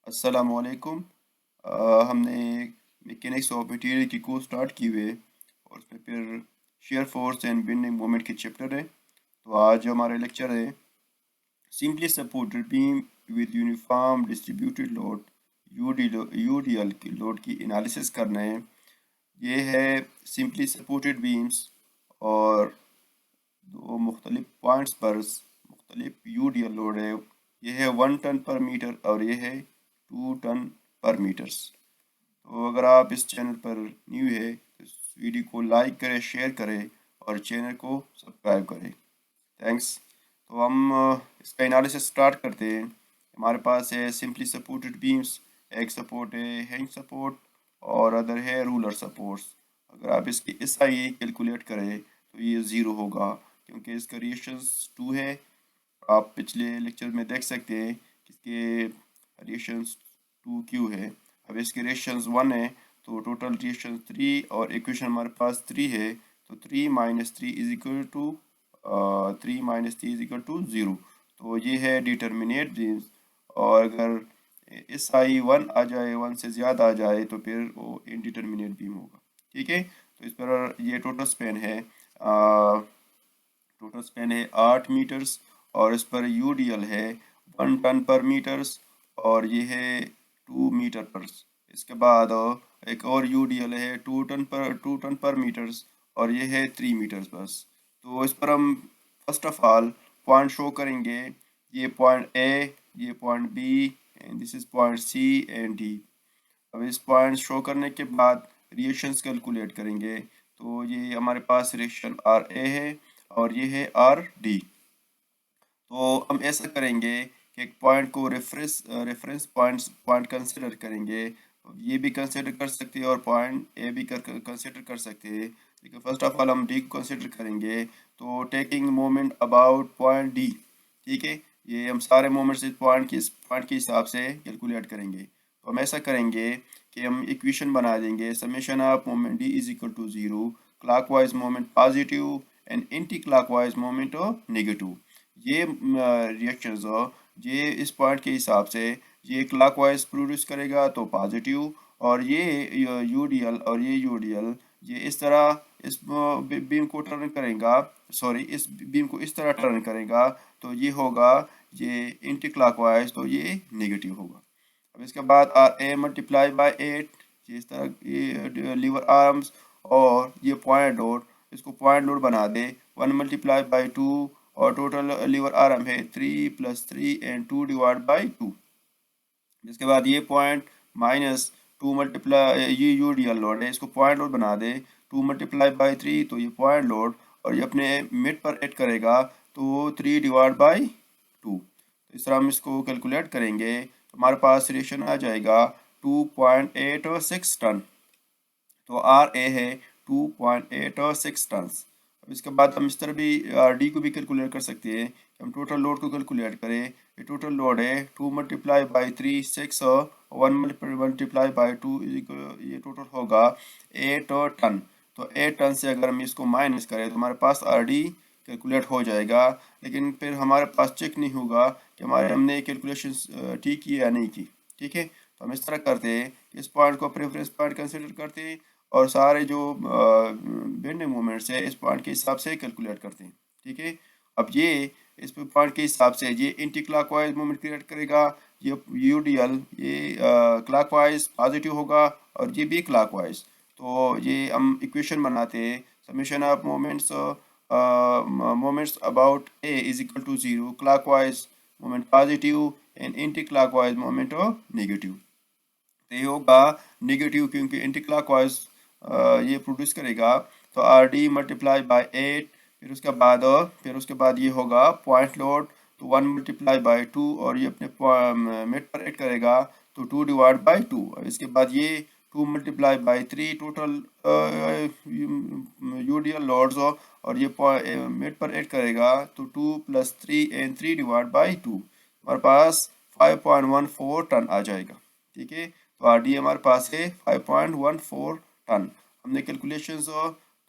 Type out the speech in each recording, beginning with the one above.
अस्सलामुअलैकुम। हमने mechanics of material की कोर्स स्टार्ट की हुई है और उसमें फिर shear force and bending moment के चैप्टर है। तो आज हमारा लेक्चर है simply supported beam with uniform distributed load UDL की लोड की एनालिसिस करना है। ये है सिंपली सपोर्टेड बीम्स और दो मुख्तलिफ पॉइंट्स पर मुख्तलिफ यूडीएल लोड है। ये है 1 टन पर मीटर और ये है 2 टन पर मीटर्स। तो अगर आप इस चैनल पर न्यू है तो इस वीडियो को लाइक करें, शेयर करें और चैनल को सब्सक्राइब करें। थैंक्स। तो हम इसका एनालिसिस स्टार्ट करते हैं। हमारे पास है सिंपली सपोर्टेड बीम्स, एक सपोर्ट है हैंग सपोर्ट और अदर है रूलर सपोर्ट्स। अगर आप इसकी SI कैलकुलेट करें तो ये 0 होगा क्योंकि इसका रिएक्शंस 2 है। आप पिछले लेक्चर में देख सकते हैं कि इसके रिएक्शंस 2 क्यों है। अब इसके रिएक्शंस 1 है तो टोटल रिएक्शन 3 और इक्वेशन हमारे पास 3 है। तो 3 माइनस 3 इज इक्वल टू 0। तो ये है डिटर्मिनेट बीम्स। और अगर SI 1 आ जाए, 1 से ज़्यादा आ जाए तो फिर वो इनडिटर्मिनेट बीम होगा। ठीक है। तो इस पर ये टोटल स्पेन है 8 मीटर्स और इस पर यूडीएल है 1 टन पर मीटर्स और ये है 2 मीटर पर। इसके बाद एक और यूडीएल है 2 टन पर मीटर्स और ये है 3 मीटर्स बस। तो इस पर हम first of all point show करेंगे। ये पॉइंट ए, ये point B and this is point C and D. अब इस पॉइंट शो करने के बाद रिएक्शंस कैलकुलेट करेंगे। तो ये हमारे पास रिएक्शन आर ए है और ये है आर डी। तो हम ऐसा करेंगे कि एक पॉइंट को रेफरेंस पॉइंट कंसिडर करेंगे। ये भी कंसिडर कर सकते हैं और पॉइंट ए भी कंसिडर कर सकते हैं, लेकिन फर्स्ट ऑफ ऑल हम डी को कंसिडर करेंगे। तो taking moment about point D. ठीक है। ये हम सारे मोमेंट्स इस पॉइंट के हिसाब से कैलकुलेट करेंगे। तो हम ऐसा करेंगे कि हम इक्वेशन बना देंगे summation of moment D is equal to 0, clockwise moment positive and anti clockwise moment negative. ये रिएक्शंस ये इस पॉइंट के हिसाब से ये क्लॉकवाइज प्रोड्यूस करेगा तो पॉजिटिव, और ये यूडीएल और ये यूडीएल ये इस तरह इस बीम को टर्न करेगा, सॉरी इस बीम को इस तरह टर्न करेगा तो ये होगा ये एंटी क्लॉकवाइज, तो ये नेगेटिव होगा। अब इसके बाद आर ए मल्टीप्लाई बाई 8, ये इस तरह ये लीवर आर्म्स और ये पॉइंट लोड, इसको पॉइंट लोड बना दे 1 मल्टीप्लाई बाई 2 और टोटल लीवर आर्म है 3 + 3 एंड 2 डिवाइड बाई 2। इसके बाद ये पॉइंट माइनस 2 मल्टीप्लाई ये यूडीएल लोड है, इसको पॉइंट लोड बना दे 2 मल्टीप्लाई बाई 3, तो ये पॉइंट लोड और ये अपने मिड पर ऐड करेगा तो 3 डिवाइड बाई 2। तो इस तरह हम इसको कैलकुलेट करेंगे तो हमारे पास रिएक्शन आ जाएगा 2.86 टन। तो आर ए है 2.86 टन। अब इसके बाद हम इस तरह भी डी को भी कैलकुलेट कर सकते हैं। हम टोटल लोड को कैलकुलेट करें। ये टोटल लोड है 2 मल्टीप्लाई बाई 3 6 और 1 मल्टीप्लाई बाई 2 ये टोटल होगा 8 टन। तो 8 टन से अगर हम इसको माइनस करें तो हमारे पास आर डी कैलकुलेट हो जाएगा, लेकिन फिर हमारे पास चेक नहीं होगा कि हमने कैलकुलेशन ठीक की या नहीं की। ठीक है। तो हम इस तरह करते हैं कि इस पॉइंट को प्रेफरेंस पॉइंट कंसिडर करते हैं और सारे जो बेंडिंग मोमेंट्स है इस पॉइंट के हिसाब से कैलकुलेट करते हैं। ठीक है। अब ये इस पॉइंट के हिसाब से ये एंटी क्लॉकवाइज मोमेंट क्रिएट करेगा। ये यूडीएल ये क्लॉकवाइज पॉजिटिव होगा और ये भी क्लॉकवाइज। तो ये हम इक्वेशन बनाते हैं summation of moments about A is equal to 0, clockwise moment positive and anti clockwise moment negative. तो ये होगा नेगेटिव क्योंकि एंटी क्लॉकवाइज ये प्रोड्यूस करेगा। तो आर डी मल्टीप्लाई बाई 8, फिर उसके बाद ये होगा पॉइंट लोड तो 1 मल्टीप्लाई बाई 2 और ये अपने मिड पर ऐड करेगा तो 2 डिवाइड बाई 2। इसके बाद ये 2 multiply by 3 total UDL loads और ये मिड पर ऐड करेगा तो 2 + 3 एंड 3 डिवाइड बाई 2। हमारे पास 5.14 टन आ जाएगा। ठीक है। तो आर डी हमारे पास है 5.14 टन। हमने कैलकुलेशंस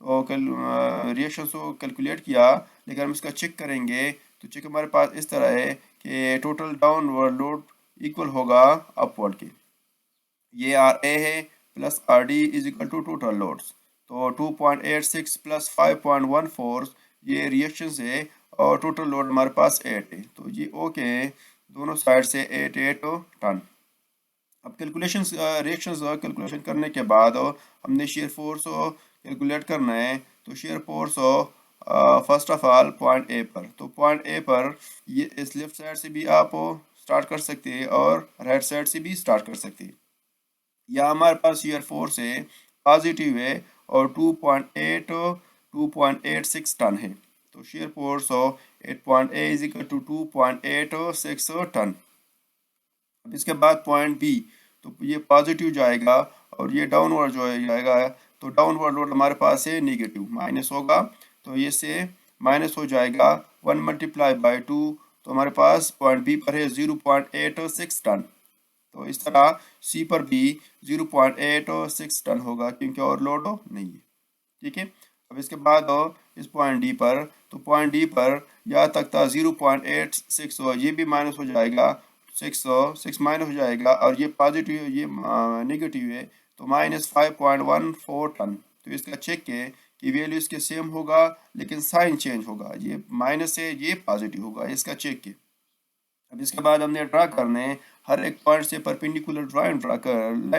तो रिएक्शंस को कैलकुलेट किया, लेकिन हम इसका चेक करेंगे तो चेक हमारे पास इस तरह है कि टोटल डाउनवर्ड लोड इक्वल होगा अपवर्ड के। ये आर ए है plus R D is equal to total loads. तो 2.86 प्लस 5.14 ये रिएक्शन है और टोटल लोड हमारे पास 8 है। तो ये ओके, दोनों साइड से 8 टन। अब कैलकुलेशन रिएक्शंस कैलकुलेशन करने के बाद हमने शेयर फोर्स कैलकुलेट करना है। तो shear force first of all point A पर, तो पॉइंट ए पर ये इस लेफ्ट साइड से भी आप स्टार्ट कर सकते हैं और राइट साइड से भी स्टार्ट कर सकते हैं। या हमारे पास शेयर फोर्स है पॉजिटिव है और 2.86 टन है। तो shear force 8.8 is equal to 2.86 ton. अब इसके बाद पॉइंट बी, तो ये पॉजिटिव जाएगा और ये डाउनवर्ड जो जाएगा। तो डाउनवर्ड लोड हमारे पास है नेगेटिव, माइनस होगा, तो ये से माइनस हो जाएगा 1 मल्टीप्लाई बाई 2। तो हमारे पास पॉइंट बी पर है 0.86 टन। तो इस तरह सी पर भी 0.86 टन होगा क्योंकि और लोड नहीं है। ठीक है। अब इसके बाद इस पॉइंट डी पर, तो पॉइंट डी पर यहाँ तक था 0.86, ये भी माइनस हो जाएगा, 6 माइनस हो जाएगा और ये पॉजिटिव ये नेगेटिव है, तो माइनस 5.14 टन। तो इसका चेक है कि वैल्यू इसके सेम होगा लेकिन साइन चेंज होगा, ये माइनस है ये पॉजिटिव होगा, इसका चेक है। अब इसके बाद हमने ड्रा करने हर एक पॉइंट से परपेंडिकुलर लाइन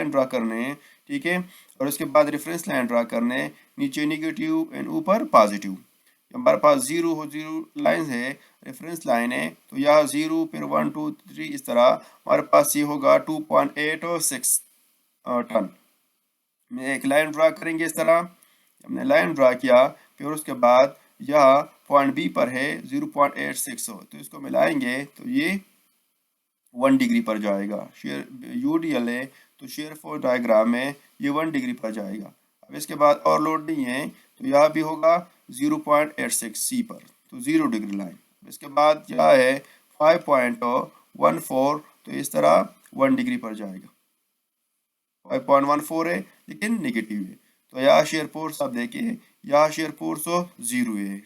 ड्रा करने। ठीक है। और उसके बाद रेफरेंस लाइन ड्रा करने, नीचे नेगेटिव एंड ऊपर पॉजिटिव। हमारे पास जीरो लाइन है, रेफरेंस लाइन है, तो यहाँ 0 फिर 1 2 3 इस तरह हमारे पास ये होगा 2.86 टन। में एक लाइन ड्रा करेंगे इस तरह, हमने लाइन ड्रा किया, फिर उसके बाद यह पॉइंट बी पर है 0.86, तो इसको मिलाएंगे तो ये 1 डिग्री पर जाएगा। शेयर यूडीएल है तो शेयर फोर्स डायग्राम में ये 1 डिग्री पर जाएगा। अब इसके बाद और लोड नहीं है तो यह भी होगा 0.86 सी पर, तो 0 डिग्री लाइन। इसके बाद यह है 5.14, तो इस तरह 1 डिग्री पर जाएगा। 5.14 है लेकिन नेगेटिव है, तो यहाँ शेयर फोर्स आप देखिए, यहाँ शेयर फोर्स 0 है।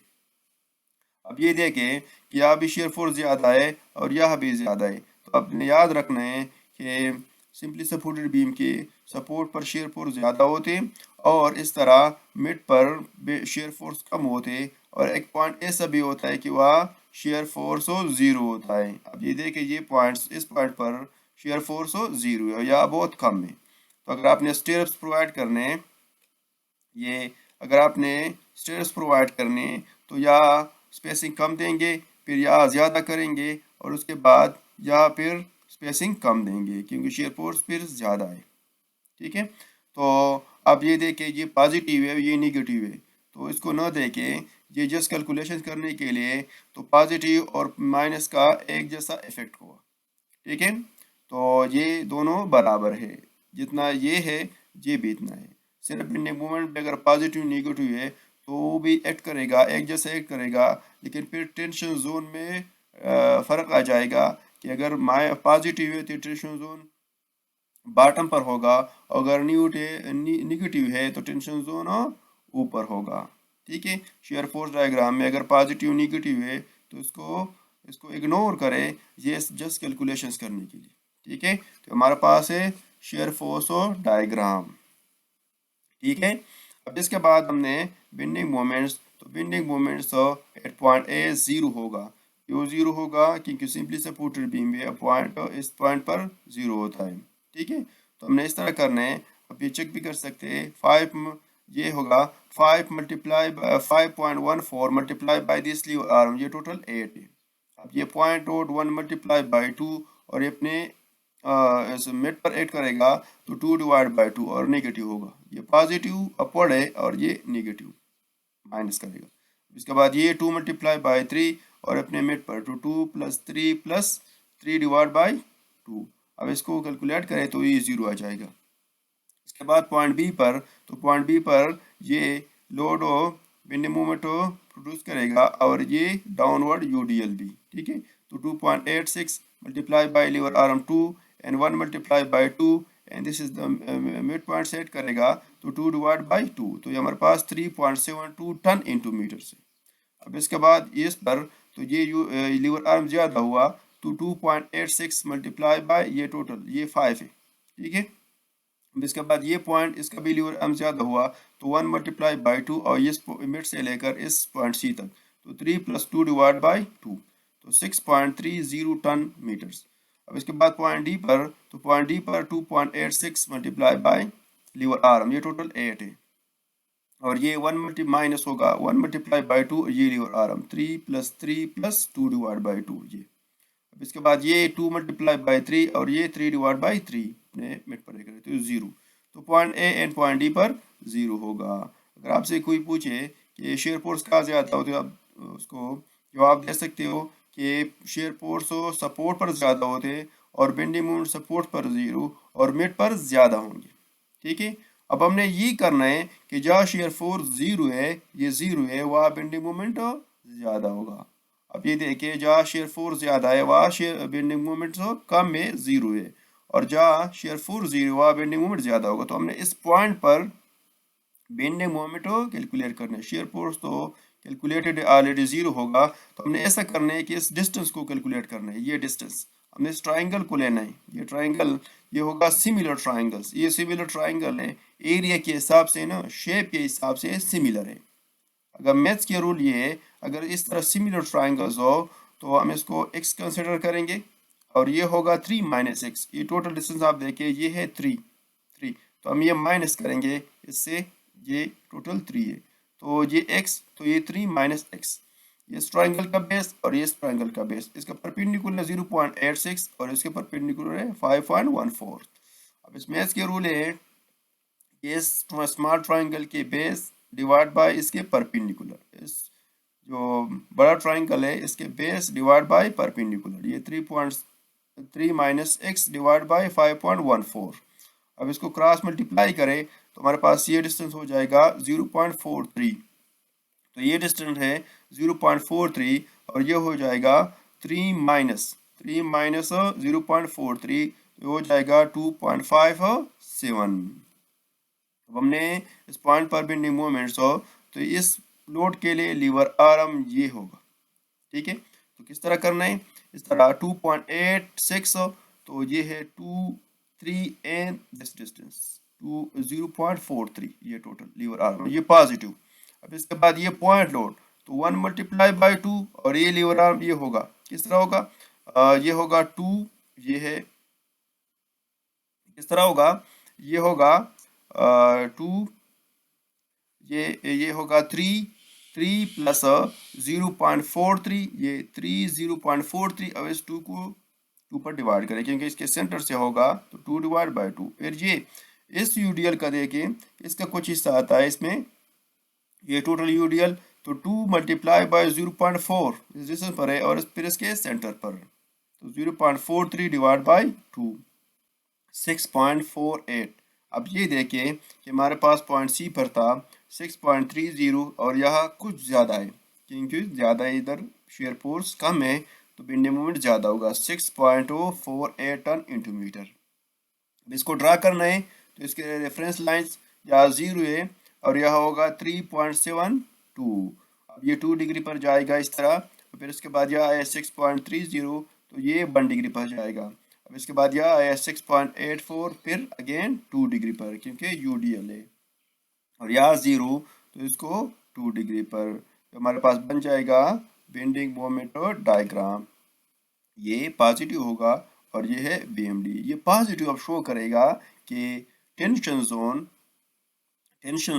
अब ये देखें कि यहाँ भी शेयर फोर्स ज़्यादा है और यह भी ज़्यादा है, तो अपने याद रखना है कि सिंपली सपोर्टेड बीम के सपोर्ट पर शेयर फोर्स ज़्यादा होते और इस तरह मिड पर शेयर फोर्स कम होते, और एक पॉइंट ऐसा भी होता है कि वह शेयर फोर्स 0 होता है। अब ये देखिए ये पॉइंट्स, इस पॉइंट पर शेयर फोर्स 0 है या बहुत कम है। तो अगर आपने स्टेयर्स प्रोवाइड करने, ये अगर आपने स्टेयर्स प्रोवाइड करने तो या स्पेसिंग कम देंगे, फिर या ज़्यादा करेंगे और उसके बाद या फिर स्पेसिंग कम देंगे क्योंकि शेयर फोर्स फिर ज़्यादा है। ठीक है। तो अब ये देखें ये पॉजिटिव है ये नेगेटिव है, तो इसको न देखें, ये जस्ट कैलकुलेशन करने के लिए तो पॉजिटिव और माइनस का एक जैसा इफेक्ट हुआ। ठीक है। तो ये दोनों बराबर है, जितना ये है ये भी इतना है। सिर्फ बेंडिंग मोमेंट में अगर पॉजिटिव नेगेटिव है तो वो भी एक्ट करेगा, एक जैसा एक्ट करेगा, लेकिन फिर टेंशन जोन में फ़र्क आ जाएगा कि अगर पॉजिटिव है तो टेंशन जोन बॉटम पर होगा, अगर नेगेटिव है तो टेंशन जोन ऊपर होगा। ठीक है। शेयर फोर्स डायग्राम में अगर पॉजिटिव नेगेटिव है तो इसको इग्नोर करें, ये जस्ट कैलकुलेशंस करने के लिए। ठीक है। तो हमारे पास है शेयर फोर्स डायग्राम। ठीक है। अब इसके बाद हमने बेंडिंग मोमेंट्स, तो bending moments at point A 0 होगा, क्यों 0 होगा क्योंकि सिंपली सपोर्टेड बीम में पॉइंट इस पॉइंट पर 0 होता है। ठीक है। तो हमने इस तरह करना है, अब ये चेक भी कर सकते हैं, 5 ये होगा 5 multiply 5.14 multiply by this lever arm, ये टोटल 8 है। अब ये 0.1 मल्टीप्लाई बाई 2 और ये अपने मिड पर ऐड करेगा तो 2 डिवाइड बाई 2 और नेगेटिव होगा, ये पॉजिटिव अपवर्ड है और ये नेगेटिव माइनस करेगा। इसके बाद ये 2 मल्टीप्लाई बाई 3 और अपने मिड पर तो 2 प्लस 3 डिवाइड बाई 2। अब इसको कैलकुलेट करें तो ये 0 आ जाएगा। इसके बाद पॉइंट बी पर, तो पॉइंट बी पर ये लोड बेंडिंग मोमेंट प्रोड्यूस करेगा और ये डाउनवर्ड यूडीएल भी। ठीक है। तो 2.86 multiply by lever arm 2 and 1 multiply by 2 and this is the mid point set करेगा तो 2 डिवाइड बाई 2, तो ये हमारे पास 3.72 टन इंटू मीटर से। अब इसके बाद इस पर तो ये लीवर आर्म ज़्यादा हुआ तो 2.86 मल्टीप्लाई बाय ये टोटल ये 5 है, ठीक है। इसके बाद ये पॉइंट इसका भी लीवर आर्म ज़्यादा हुआ तो 1 मल्टीप्लाई बाई 2 और इस मिड से लेकर इस पॉइंट सी तक तो 3 + 2 डिवाइड बाई 2 तो 6.30 टन मीटर्स। अब इसके बाद पॉइंट डी पर तो पॉइंट डी पर 2.86 मल्टीप्लाई बाई लीवर आर्म ये टोटल 8 है और ये 1 माइनस होगा 1 मल्टीप्लाई बाई 2 ये लीवर आर्म 3 + 3 + 2 डिवाइड बाई 2 ये। अब इसके बाद ये 2 मल्टीप्लाई बाई 3 और ये 3 डिवाइड बाई 3 अपने मिड पर लेकर तो 0 तो point A and point D पर 0 होगा। अगर आपसे कोई पूछे कि शेयर फोर्स कहाँ ज़्यादा हो तो आप उसको जवाब दे सकते हो कि शेयर फोर्स हो सपोर्ट पर ज़्यादा होते और बेंडिंग मोमेंट सपोर्ट पर 0 और मिड पर ज़्यादा होंगे, ठीक है। अब हमने ये करना है कि जहाँ शेयर फोर्स 0 है ये 0 है वहाँ बेंडिंग मोमेंट ज़्यादा होगा। अब ये देखिए जहाँ शेयर फोर्स ज़्यादा है वहाँ शेयर बेंडिंग मोमेंट कम में 0 है और जहाँ शेयर फोर्स 0 वहाँ बेंडिंग मोमेंट ज़्यादा होगा। तो हमने इस पॉइंट पर बेंडिंग मोमेंट कैलकुलेट करना है। शेयर फोर्स तो कैलकुलेटेड ऑलरेडी 0 होगा तो हमने ऐसा करना है कि इस डिस्टेंस को कैलकुलेट करना है। ये डिस्टेंस हमने इस ट्राइंगल को लेना है। ये ट्राइंगल ये होगा सिमिलर ट्राइंगल्स, ये सिमिलर ट्राइंगल है एरिया के हिसाब से ना शेप के हिसाब से सिमिलर है। अगर मैथ्स के रूल ये है अगर इस तरह सिमिलर ट्राइंगल्स हो तो हम इसको x कंसिडर करेंगे और ये होगा 3 - x। ये टोटल डिस्टेंस आप देखिए ये है 3 तो हम ये माइनस करेंगे इससे ये टोटल 3 है तो ये x तो ये 3 - x। ये इस ट्राइंगल का बेस और ये इस ट्राइंगल का बेस इसका परपेंडिकुलर 0.86 और इसके परपेंडिकुलर है 5.14। अब इस मैथ्स के रूल है इस स्मॉल ट्राइंगल के बेस डिवाइड बाय इसके परपेंडिकुलर, इस जो बड़ा ट्राइंगल है इसके बेस डिवाइड बाय परपेंडिकुलर ये 3 - x डिवाइड बाय 5.14। अब इसको क्रॉस मल्टीप्लाई करें तो हमारे पास ये डिस्टेंस हो जाएगा 0.43। तो ये डिस्टेंस है 0.43 और ये हो जाएगा 3 माइनस 0.43 तो हो जाएगा 2.57। अब हमने इस पॉइंट पर बेंडिंग मोमेंट्स हो तो इस लोड के लिए लीवर आर्म ये होगा, ठीक है। तो किस तरह करना है इस तरह 2.86 तो ये है 2 3 एंड दिस डिस्टेंस 0.43 ये टोटल लीवर आर्म ये पॉजिटिव। अब इसके बाद ये पॉइंट लोड तो 1 मल्टीप्लाई बाई 2 और ये लीवर आर्म ये होगा किस तरह होगा ये होगा 2 ये है किस तरह होगा ये होगा 2 ये होगा 3 प्लस 0.43 ये 3 0.43। अब इस 2 को 2 पर डिवाइड करें क्योंकि इसके सेंटर से होगा तो 2 डिवाइड बाई 2। फिर ये इस यूडीएल का देखें इसका कुछ हिस्सा आता है इसमें ये टोटल यूडीएल तो 2 मल्टीप्लाई बाई 0.4 इस डिस्टेंस पर है और फिर इसके सेंटर पर तो 0.43 डिवाइड बाई 2 6.48। अब ये देखें कि हमारे पास पॉइंट सी पर था 6.30 और यहाँ कुछ ज़्यादा है क्योंकि ज़्यादा इधर शेयर फोर्स कम है तो बेंडिंग मोमेंट ज़्यादा होगा 6.048 टन इंटू मीटर। अब इसको ड्रा करना है तो इसके रेफरेंस लाइंस यहाँ 0 है और यह होगा 3.72। अब ये 2 डिग्री पर जाएगा इस तरह तो फिर इसके बाद यह है 6.30 तो ये 1 डिग्री पर जाएगा। अब इसके बाद यह आया 6.84 फिर अगेन 2 डिग्री पर क्योंकि यूडीएल है और यहाँ 0 तो इसको 2 डिग्री पर तो हमारे पास बन जाएगा बेंडिंग मोमेंट डायग्राम। ये पॉजिटिव होगा और ये है बीएमडी। ये पॉजिटिव अब शो करेगा कि टेंशन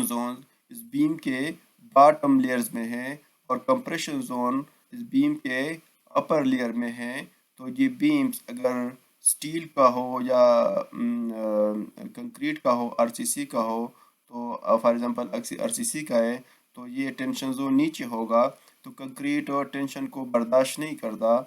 जोन इस बीम के बॉटम लेयर्स में है और कंप्रेशन जोन इस बीम के अपर लेयर में है। तो ये बीम्स अगर स्टील का हो या कंक्रीट का हो आरसीसी का हो तो फॉर एग्जांपल आरसीसी का है तो ये टेंशन जोन नीचे होगा तो कंक्रीट और टेंशन को बर्दाश्त नहीं करता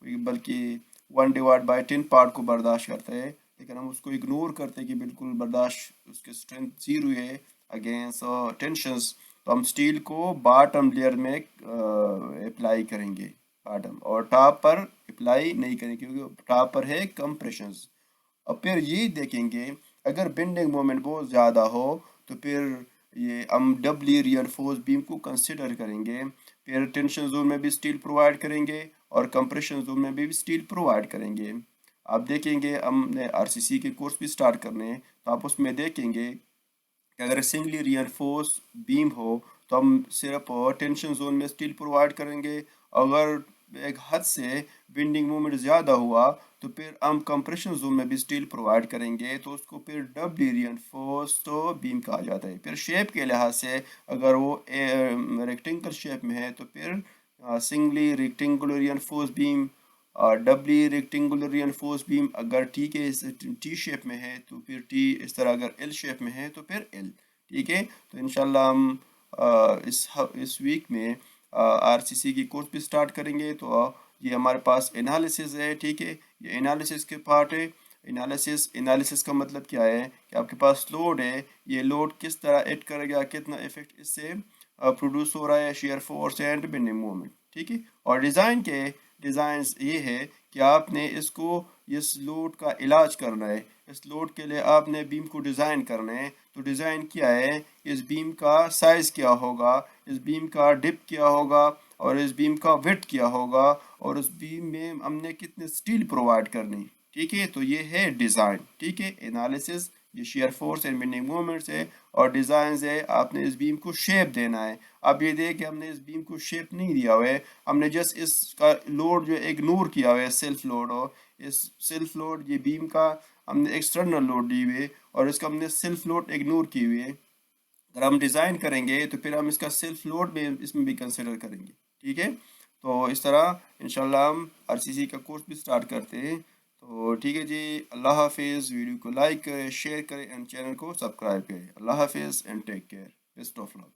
बल्कि 1/10 पार्ट को बर्दाश्त करता है। लेकिन हम उसको इग्नोर करते हैं कि बिल्कुल बर्दाश्त उसके स्ट्रेंथ 0 है अगेंस्ट टेंशंस तो हम स्टील को बॉटम लेयर में अप्लाई करेंगे बॉटम और टॉप पर अप्लाई नहीं करेंगे क्योंकि टॉप पर है कंप्रेशंस। अब फिर ये देखेंगे अगर बेंडिंग मोमेंट बहुत ज़्यादा हो तो फिर ये हम डबली रिइंफोर्स बीम को कंसिडर करेंगे। फिर टेंशन जोन में भी स्टील प्रोवाइड करेंगे और कंप्रेशन जोन में भी स्टील प्रोवाइड करेंगे। आप देखेंगे हमने आरसीसी के कोर्स भी स्टार्ट करने हैं, तो आप उसमें देखेंगे कि अगर सिंगली रियनफोर्स बीम हो तो हम सिर्फ टेंशन जोन में स्टील प्रोवाइड करेंगे। अगर एक हद से बेंडिंग मोमेंट ज़्यादा हुआ तो फिर हम कंप्रेशन जोन में भी स्टील प्रोवाइड करेंगे, तो उसको फिर डबली रियनफोर्स तो बीम कहा जाता है। फिर शेप के लिहाज से अगर वो रेक्टेंगल शेप में है तो फिर singly rectangular reinforce beam, doubly rectangular reinforce beam अगर टी के टी शेप में है तो फिर टी, इस तरह अगर एल शेप में है तो फिर एल। ठीक है, तो इंशाल्लाह हम इस वीक में आरसीसी की कोर्स भी स्टार्ट करेंगे। तो ये हमारे पास एनालिसिस है। ठीक है, ये एनालिसिस के पार्ट है। एनालिसिस का मतलब क्या है कि आपके पास लोड है, ये लोड किस तरह एक्ट करेगा, कितना इफेक्ट इससे प्रोड्यूस हो रहा है, shear force and bending moment. ठीक है, और डिज़ाइन ये है कि आपने इसको इस लोड का इलाज करना है। इस लोड के लिए आपने बीम को डिज़ाइन करना है। तो डिज़ाइन क्या है, इस बीम का साइज़ क्या होगा, इस बीम का डिप क्या होगा, और इस बीम का विड्थ क्या होगा, और उस बीम में हमने कितने स्टील प्रोवाइड करनी। ठीक है, तो ये है डिज़ाइन। ठीक है, एनालिसिस ये shear force and bending moments है, और डिज़ाइन है आपने इस बीम को शेप देना है। अब ये देख कि हमने इस बीम को शेप नहीं दिया हुआ है, हमने जस्ट इसका लोड जो इग्नोर किया हुआ है, सेल्फ लोड। और इस सेल्फ लोड ये बीम का हमने एक्सटर्नल लोड दी हुई है और इसका हमने सेल्फ लोड इग्नोर की हुई है। अगर हम डिज़ाइन करेंगे तो फिर हम इसका सेल्फ लोड में इसमें भी कंसिडर करेंगे। ठीक है, तो इस तरह इंशाल्लाह हम आरसीसी का कोर्स भी स्टार्ट करते हैं। तो ठीक है जी, अल्लाह हाफिज़। वीडियो को लाइक करें, शेयर करें एंड चैनल को सब्सक्राइब करें। अल्लाह हाफिज़ and take care. Best of luck.